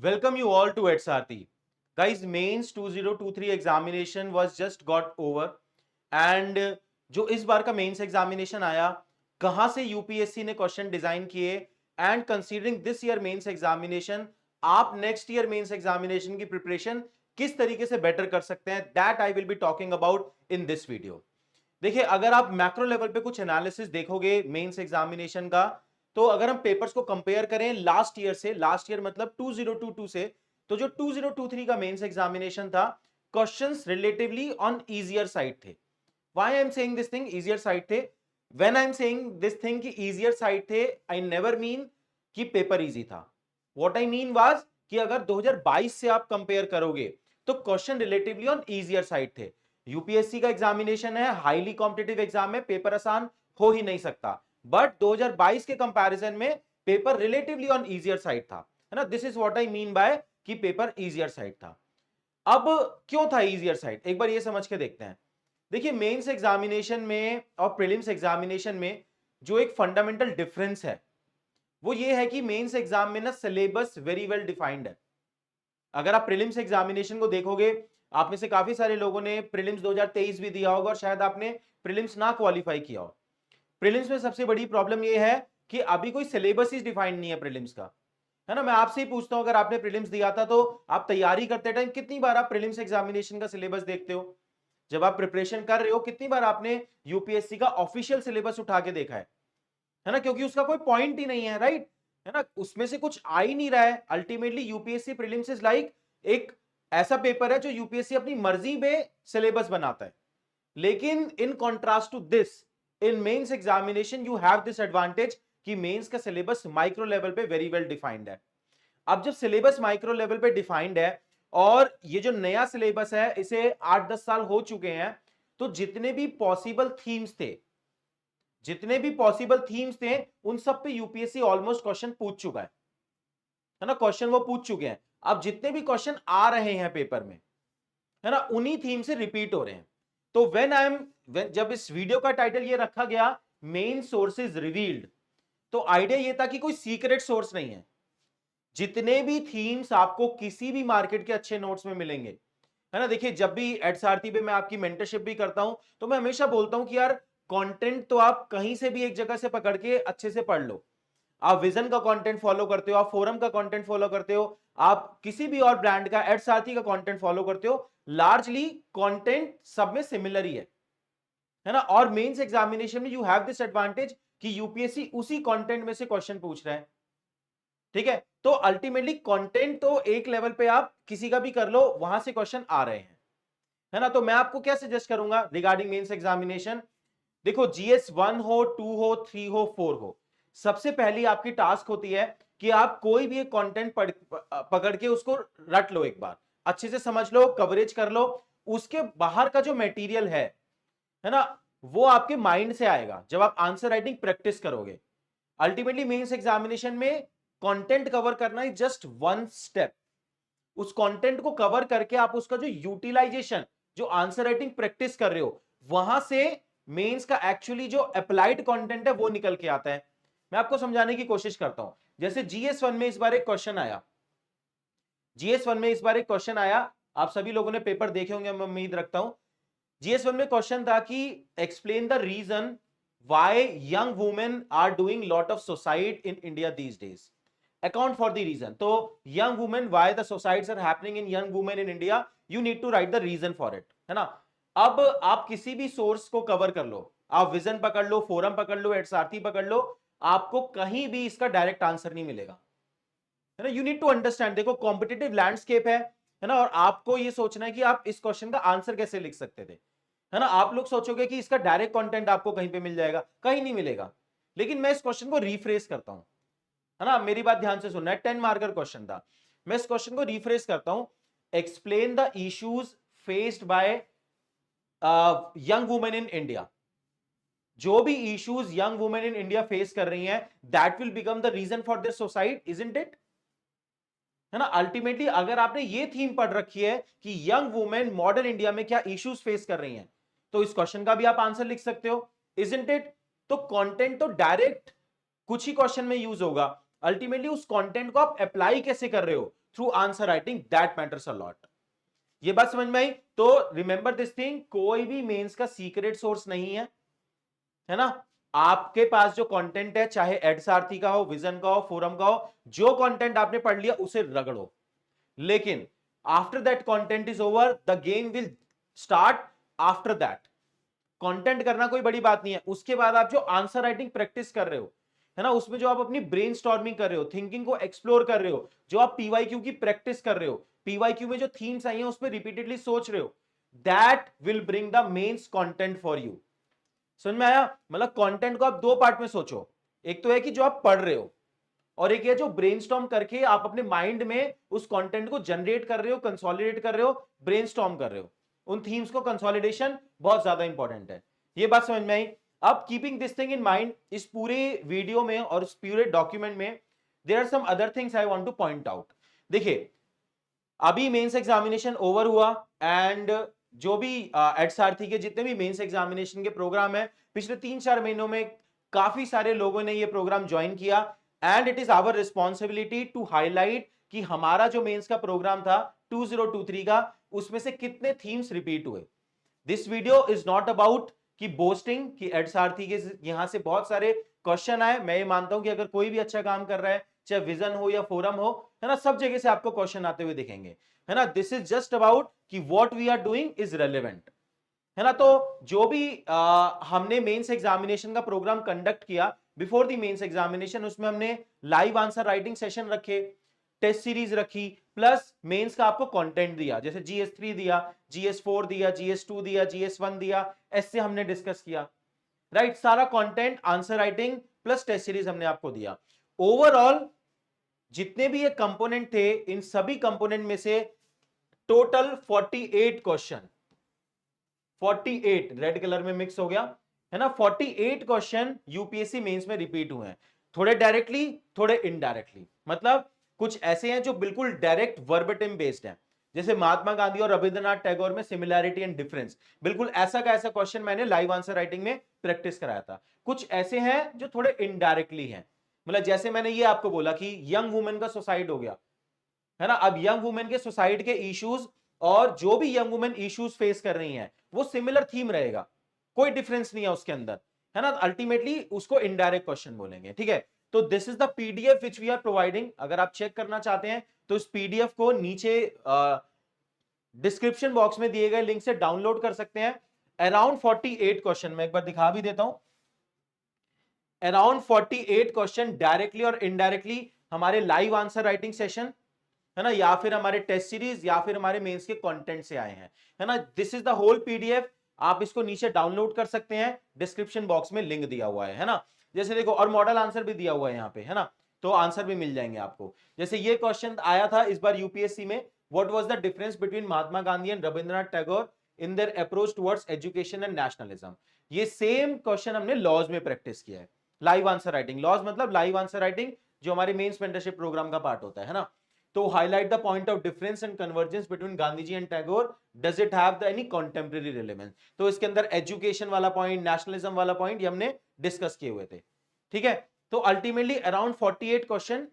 Welcome you all to HRT. Guys, mains 2023 examination was just got over and जो इस बार का mains examination आया, कहां से यूपीएससी ने क्वेश्चन डिजाइन किए and considering this year mains examination आप नेक्स्ट ईयर मेंस एग्जामिनेशन की प्रिपरेशन किस तरीके से बेटर कर सकते हैं, that I will be talking about in this video. देखिए, अगर आप मैक्रो लेवल पे कुछ एनालिसिस देखोगे मेंस एग्जामिनेशन का, तो अगर हम पेपर्स को कंपेयर करें लास्ट ईयर से, लास्ट ईयर मतलब 2022 से, तो जो 2023 का मेंस एग्जामिनेशन था, questions relatively on easier side थे। Why I am saying this thing easier side थे? When I am saying this thing कि इजियर साइड थे, आई नेवर मीन कि पेपर इजी था। व्हाट आई मीन वाज कि अगर 2022 से आप कंपेयर करोगे तो question relatively on easier side थे। यूपीएससी का एग्जामिनेशन है, हाईली कॉम्पिटिटिव एग्जाम है, पेपर आसान हो ही नहीं सकता, बट 2022 के कंपैरिजन में paper relatively on easier side था, है ना। This is what I mean by कि पेपर इजियर साइड था। अब क्यों था इजियर साइड, एक बार ये समझ के देखते हैं। देखिए, मेंस एग्जामिनेशन में और प्रीलिम्स एग्जामिनेशन में जो एक फंडामेंटल डिफरेंस है वो ये है कि मेंस एग्जाम में ना सिलेबस वेरी वेल डिफाइंड है। अगर आप प्रीलिम्स एग्जामिनेशन को देखोगे, आप में से काफी सारे लोगों ने प्रीलिम्स 2023 भी दिया होगा और शायद आपने प्रीलिम्स ना क्वालिफाई किया हो। प्रीलिम्स में सबसे बड़ी प्रॉब्लम यह है कि अभी कोई सिलेबस ही डिफाइंड नहीं है प्रीलिम्स का, है ना। मैं आपसे ही पूछता हूं, अगर आपने प्रीलिम्स दिया था तो आप तैयारी करते टाइम कितनी बार आप प्रीलिम्स एग्जामिनेशन का सिलेबस देखते हो? जब आप प्रिपरेशन कर रहे हो कितनी बार आपने यूपीएससी का ऑफिशियल सिलेबस उठा के देखा है ना? क्योंकि उसका कोई पॉइंट ही नहीं है, राइट, है ना। उसमें से कुछ आ ही नहीं रहा है। Ultimately UPSC prelims is like एक ऐसा पेपर है जो यूपीएससी अपनी मर्जी में सिलेबस बनाता है। लेकिन in contrast to this, in mains examination you have this advantage कि मेंस का सिलेबस माइक्रो लेवल पे वेरी वेल डिफाइंड है। अब जब सिलेबस माइक्रो लेवल पे डिफाइंड है और ये जो नया सिलेबस है इसे 8-10 साल हो चुके हैं, तो जितने भी पॉसिबल थीम्स थे उन सब पे यूपीएससी ऑलमोस्ट क्वेश्चन पूछ चुका है ना। क्वेश्चन वो पूछ चुके हैं। अब जितने भी क्वेश्चन आ रहे हैं पेपर में, है ना, उन्हीं थीम से रिपीट हो रहे हैं। तो जब इस वीडियो का टाइटल ये रखा गया मेन सोर्सेज रिवील्ड, तो आइडिया ये था कि कोई सीक्रेट सोर्स नहीं है। जितने भी थीम्स आपको किसी भी मार्केट के अच्छे नोट्स में मिलेंगे, है ना। देखिए, जब भी एचआरटी पे मैं आपकी मेंटरशिप भी करता हूं तो मैं हमेशा बोलता हूं कि यार, कंटेंट तो आप कहीं से भी एक जगह से पकड़ के अच्छे से पढ़ लो। आप विजन का कंटेंट फॉलो करते हो, आप फोरम का कंटेंट फॉलो करते हो, आप किसी भी और ब्रांड का एचआरटी का कंटेंट फॉलो करते हो, लार्जली कंटेंट सब में सिमिलर ही है ना। और मेंस एग्जामिनेशन में यू हैव दिस एडवांटेज कि यूपीएससी उसी कंटेंट में से क्वेश्चन पूछ रहा है, ठीक है। तो अल्टीमेटली कंटेंट तो एक लेवल पे आप किसी का भी कर लो, वहां से क्वेश्चन आ रहे हैं, है ना। तो मैं आपको क्या सजेस्ट करूंगा रिगार्डिंग मेंस एग्जामिनेशन? देखो, जीएस 1 हो, 2 हो, 3 हो, 4 हो, सबसे पहली आपकी टास्क होती है कि आप कोई भी एक कंटेंट पकड़ के उसको रट लो, एक बार अच्छे से समझ लो, कवरेज कर लो। उसके बाहर का जो मटेरियल है ना, वो आपके माइंड से आएगा जब आप आंसर राइटिंग प्रैक्टिस करोगे। अल्टीमेटली मेंस एग्जामिनेशन में कंटेंट कवर करना इज जस्ट वन स्टेप। उस कंटेंट को कवर करके आप उसका जो यूटिलाइजेशन, जो आंसर राइटिंग प्रैक्टिस कर रहे हो, वहां से मेंस का एक्चुअली जो अप्लाइड कंटेंट है वो निकल के आता है। मैं आपको समझाने की कोशिश करता हूं। जैसे जीएस 1 में इस बार एक क्वेश्चन आया, आप सभी लोगों ने पेपर देखे होंगे, मैं उम्मीद रखता हूं। जीएस 1 में क्वेश्चन था कि explain the reason why young women are doing lot of suicide in India these days, account for the reason. तो young women, why the suicides are happening in young women in India, you need to write the reason for it, है ना। अब आप किसी भी source को cover कर लो, आप विजन पकड़ लो, फोरम पकड़ लो, एडसारथी पकड़ लो, आपको कहीं भी इसका डायरेक्ट आंसर नहीं मिलेगा, है ना। यू नीड टू अंडरस्टैंड, देखो कॉम्पिटिटिव लैंडस्केप है ना, और आपको ये सोचना है कि आप इस क्वेश्चन का आंसर कैसे लिख सकते थे, है ना। आप लोग सोचोगे कि इसका डायरेक्ट कंटेंट आपको कहीं पे मिल जाएगा, कहीं नहीं मिलेगा। लेकिन मैं इस क्वेश्चन को रिफ्रेस करता हूं, है ना, मेरी बात ध्यान से सुनना है। 10 मार्कर क्वेश्चन था, मैं इस क्वेश्चन को रिफ्रेस करता हूं। Explain the issues faced by young women in India. जो भी issues young women in India face कर रही हैं, that will become the reason for this suicide, isn't it, है ना। अल्टीमेटली अगर आपने ये थीम पढ़ रखी है कि यंग वुमेन मॉडर्न इंडिया में क्या इश्यूज फेस कर रही हैं, तो इस क्वेश्चन का भी आप आंसर लिख सकते हो, इजंट इट। तो कंटेंट तो डायरेक्ट कुछ ही क्वेश्चन में यूज होगा, अल्टीमेटली उस कंटेंट को आप अप्लाई कैसे कर रहे हो through answer writing, that matters a lot. ये बात समझ में आई? तो रिमेंबर दिस थिंग, कोई भी मेंस का सीक्रेट सोर्स नहीं है ना। आपके पास जो कंटेंट है, चाहे एडसारथी का हो, विजन का हो, फोरम का हो, जो कंटेंट आपने पढ़ लिया उसे रगड़ो, लेकिन after that content is over, the game will start after that. Content करना कोई बड़ी बात नहीं है, उसके बाद आप जो आंसर राइटिंग प्रैक्टिस कर रहे हो, है ना, उसमें जो आप अपनी ब्रेनस्टॉर्मिंग कर रहे हो, थिंकिंग को एक्सप्लोर कर रहे हो, जो आप पीवाईक्यू की प्रैक्टिस कर रहे हो, पीवाईक्यू में जो थीम्स आई हैं उस पर रिपीटेडली सोच रहे हो, that will bring the mains content for you. समझ में आया? मतलब कंटेंट को आप दो पार्ट में सोचो, एक तो है कि जो आप पढ़ रहे हो, और एक है जो ब्रेनस्टॉर्म करके आप अपने माइंड में उस कंटेंट को जनरेट कर रहे हो, कंसोलिडेट कर रहे हो, ब्रेनस्टॉर्म कर रहे हो। उन थीम्स को कंसोलिडेशन बहुत ज्यादा इंपॉर्टेंट है। ये बात समझ में आई? अब keeping this thing in mind, इस पूरे वीडियो में और इस पूरे डॉक्यूमेंट में there are some other things I want to point out. देखिए, अभी मेंस एग्जामिनेशन ओवर हुआ, एंड जो भी एडसारथी के जितने भी मेंस एग्जामिनेशन के प्रोग्राम है, पिछले 3-4 महीनों में काफी सारे लोगों ने ये प्रोग्राम ज्वाइन किया, and it is our responsibility to highlight कि हमारा जो मेंस का प्रोग्राम था 2023 का, उसमें से कितने थीम्स रिपीट हुए। This video is not about कि बोस्टिंग कि एडसारथी के यहां से बहुत सारे क्वेश्चन आए। मैं ये मानता हूं कि अगर कोई भी अच्छा काम कर रहा है, चाहे विजन हो या फोरम हो, है ना, सब जगह से आपको क्वेश्चन आते हुए दिखेंगे, है ना। दिस इज जस्ट अबाउट कि what we are doing is relevant, है ना। तो जो भी हमने मेंस एग्जामिनेशन का प्रोग्राम कंडक्ट किया बिफोर द मेंस एग्जामिनेशन, उसमें हमने लाइव आंसर राइटिंग सेशन रखे, टेस्ट सीरीज रखी, प्लस मेंस का आपको कंटेंट दिया, जैसे GS3 दिया, GS4 दिया, GS2 दिया, GS1 दिया, ऐसे हमने डिस्कस किया, राइट। सारा content, answer writing plus test series हमने आपको दिया। ओवरऑल जितने भी ये कंपोनेंट थे, इन सभी कंपोनेंट में से टोटल 48 क्वेश्चन, 48 रेड कलर में मिक्स हो गया, है ना, 48 क्वेश्चन यूपीएससी मेंस में रिपीट हुए हैं, थोड़े डायरेक्टली, थोड़े इनडायरेक्टली। मतलब कुछ ऐसे हैं जो बिल्कुल डायरेक्ट वर्बेटिम बेस्ड हैं, जैसे महात्मा गांधी और रविंद्रनाथ टैगोर में सिमिलैरिटी एंड डिफरेंस, बिल्कुल ऐसा का ऐसा क्वेश्चन मैंने लाइव आंसर राइटिंग में प्रैक्टिस कराया था। कुछ ऐसे हैं जो थोड़े इनडायरेक्टली हैं, मतलब जैसे मैंने ये आपको बोला कि यंग वुमेन का सुसाइड हो गया, है ना, अब यंग वुमेन के सुसाइड के इश्यूज और जो भी यंग वुमेन इश्यूज फेस कर रही हैं, वो सिमिलर थीम रहेगा, कोई डिफरेंस नहीं है उसके अंदर, है ना। अल्टीमेटली उसको इनडायरेक्ट क्वेश्चन बोलेंगे, ठीक है। तो this is the PDF which we are providing. अगर आप चेक करना चाहते हैं तो इस पीडीएफ को नीचे डिस्क्रिप्शन बॉक्स में दिए गए लिंक से डाउनलोड कर सकते हैं। अराउंड 48 क्वेश्चन, मैं एक बार दिखा भी देता हूं, अराउंड 48 क्वेश्चन डायरेक्टली और इनडायरेक्टली हमारे लाइव आंसर राइटिंग सेशन, है ना, या फिर हमारे टेस्ट सीरीज, या फिर हमारे मेंस के कंटेंट से आए हैं, है ना। This is the whole PDF. आप इसको नीचे डाउनलोड कर सकते हैं, डिस्क्रिप्शन बॉक्स में लिंक दिया हुआ है ना। जैसे देखो, और मॉडल आंसर भी दिया हुआ है यहाँ पे, है ना, तो आंसर भी मिल जाएंगे आपको। जैसे ये क्वेश्चन आया था इस बार यूपीएससी में, what was the difference between Mahatma Gandhi and Rabindranath Tagore in their approach towards education and nationalism. ये सेम क्वेश्चन हमने लॉज में प्रैक्टिस किया है, लाइव आंसर राइटिंग। लॉज मतलब लाइव आंसर राइटिंग, जो हमारे मेंस मेंटरशिप प्रोग्राम का पार्ट होता है ना। तो highlight the point of difference and convergence between Gandhi ji and Tagore, does it have the any contemporary relevance. तो इसके अंदर एजुकेशन वाला पॉइंट, नेशनलिज्म वाला पॉइंट, ये हमने डिस्कस किए हुए थे, ठीक है। तो अल्टीमेटली अराउंड 48 क्वेश्चन,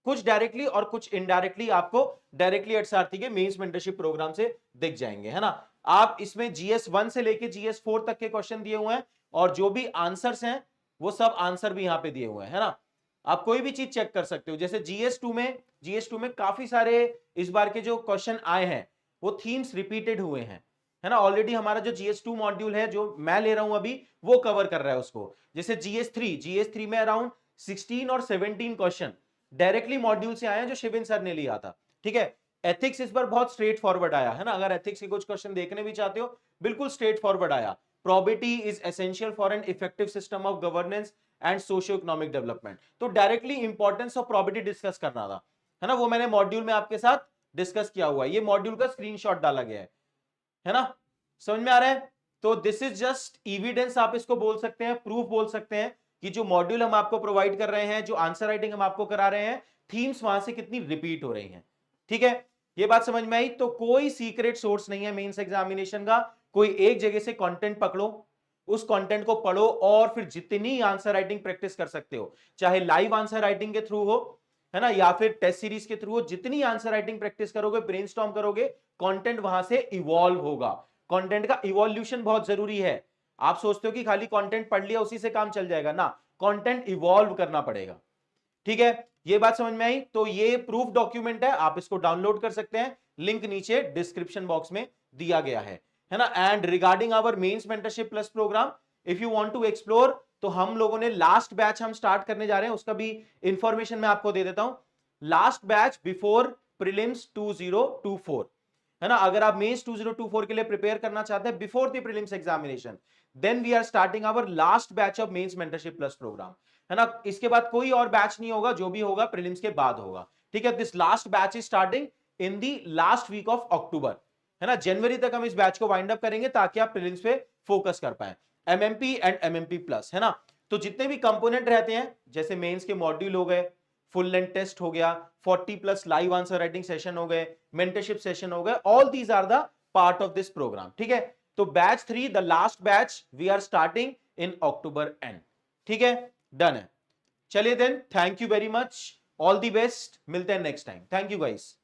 कुछ डायरेक्टली और कुछ इनडायरेक्टली आपको डायरेक्टली एडसारथी के मेंस मेंटरशिप प्रोग्राम से दिख जाएंगे, है ना। आप इसमें GS1 से लेके GS4 तक के क्वेश्चन दिए हुए हैं, और जो भी आंसर्स हैं वो सब आंसर भी यहां पे दिए हुए हैं, है ना। आप कोई भी चीज चेक कर सकते हो। जैसे GS2 में काफी सारे इस बार के जो क्वेश्चन आए हैं वो थीम्स रिपीटेड हुए हैं, है ना। ऑलरेडी हमारा जो GS2 मॉड्यूल है जो मैं ले रहा हूं अभी, वो कवर कर रहा है उसको। जैसे GS3 में अराउंड 16 और 17 क्वेश्चन डायरेक्टली मॉड्यूल से आए हैं जो शिविन सर ने लिया था, ठीक है। एथिक्स इस बार बहुत स्ट्रेट फॉरवर्ड आया, है ना। अगर एथिक्स के कुछ क्वेश्चन देखने भी चाहते हो, बिल्कुल स्ट्रेट फॉरवर्ड आया। Probability is essential for an effective system of governance and socio economic development. तो directly importance of probability discuss करना था, है ना, वो मैंने मॉड्यूल में आपके साथ डिस्कस किया हुआ है। ये मॉड्यूल का स्क्रीनशॉट डाला गया है ना। समझ में आ रहा है? तो दिस इज जस्ट एविडेंस, आप इसको बोल सकते हैं, प्रूफ बोल सकते हैं कि जो मॉड्यूल हम आपको प्रोवाइड कर रहे हैं, जो आंसर राइटिंग हम आपको करा रहे हैं, थीम्स वहां से कितनी रिपीट हो रही हैं, ठीक है। ये बात समझ में आई? तो कोई सीक्रेट सोर्स नहीं है मेंस एग्जामिनेशन का। कोई एक जगह से कंटेंट पकड़ो, उस कंटेंट को पढ़ो, और फिर जितनी आंसर राइटिंग प्रैक्टिस कर सकते हो, चाहे लाइव आंसर राइटिंग के थ्रू हो, है ना, या फिर टेस्ट सीरीज के थ्रू, जितनी आंसर राइटिंग प्रैक्टिस करोगे, ब्रेनस्टॉर्म करोगे, कंटेंट वहां से इवॉल्व होगा। कंटेंट का इवोल्यूशन बहुत जरूरी है। आप सोचते हो कि खाली कंटेंट पढ़ लिया उसी से काम चल जाएगा ना, कंटेंट इवॉल्व करना पड़ेगा। ठीक है, ये बात समझ में आई? तो ये प्रूफ डॉक्यूमेंट है, आप इसको डाउनलोड कर सकते हैं, लिंक नीचे डिस्क्रिप्शन बॉक्स में दिया गया है ना। And regarding our mains mentorship plus program, if you want to explore, तो हम लोगों ने लास्ट बैच हम स्टार्ट करने जा रहे हैं, उसका भी इंफॉर्मेशन मैं आपको दे देता हूं। लास्ट बैच बिफोर प्रीलिम्स 2024, है ना। अगर आप मेंस 2024 के लिए प्रिपेयर करना चाहते हैं before the prelims examination, then we are starting our last batch of mains mentorship plus program, है ना। इसके बाद कोई और बैच नहीं होगा, जो भी होगा प्रीलिम्स के बाद होगा। ठीक है, this last batch is starting in the last week of October, है ना। जनवरी तक हम इस बैच को वाइंड अप करेंगे ताकि आप प्रीलिम्स पे फोकस कर पाए, एमएमपी एंड एमएमपी प्लस, है ना। तो जितने भी कंपोनेंट रहते हैं, जैसे मेंस के मॉड्यूल हो गए, फुल लेंथ टेस्ट हो गया, 40 plus live answer writing session हो गए, मेंटरशिप सेशन हो गए, all these are the part of this program. ठीक है, तो batch 3, the last batch, we are starting in October end. ठीक है, डन है। चलिए then, thank you very much, all the best, मिलते हैं next time. Thank you guys.